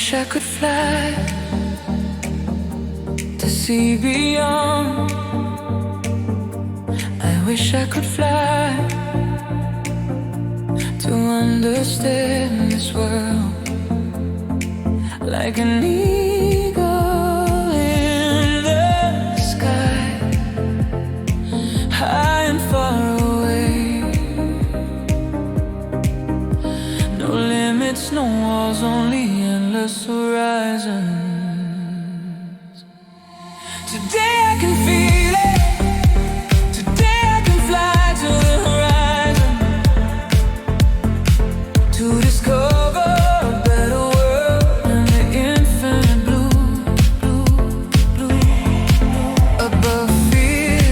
wish I could fly to see beyond. I wish I could fly to understand this world like an eagle in the sky, high and far away. No limits, no walls, only endless horizons. Today I can feel it. Today I can fly to the horizon to discover a better world and the infinite blue, blue, blue. Above fear,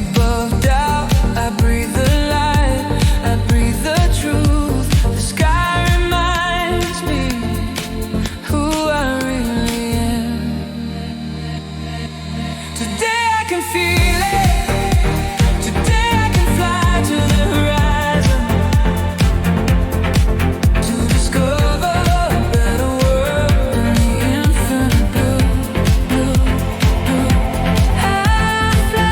above doubt, I breathe the light, I breathe the truth. The sky reminds me who I really am. Today I can feel it. Today I can fly to the horizon to discover a better world in the infinite blue, blue, blue. I fly.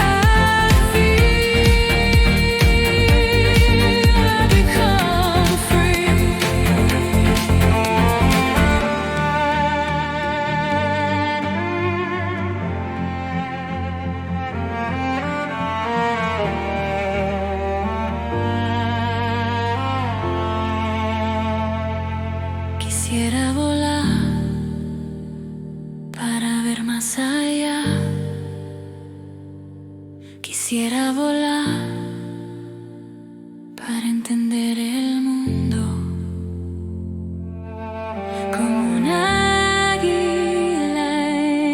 I feel I become free. Quisiera volar para ver más allá. Quisiera volar para entender el mundo. Como un águila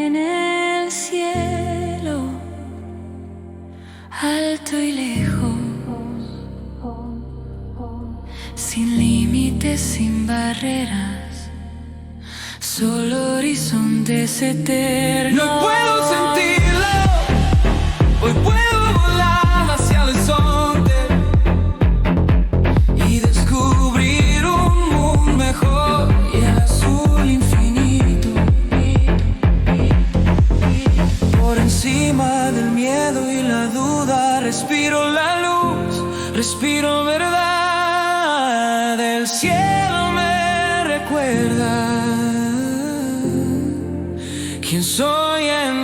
en el cielo, alto y lejos, sin límites, sin barreras, solo horizontes eternos. No puedo sentirlo, hoy puedo volar hacia el horizonte y descubrir un mundo mejor y el azul infinito. Por encima del miedo y la duda, respiro la luz, respiro verdad. El cielo me recuerda quién soy en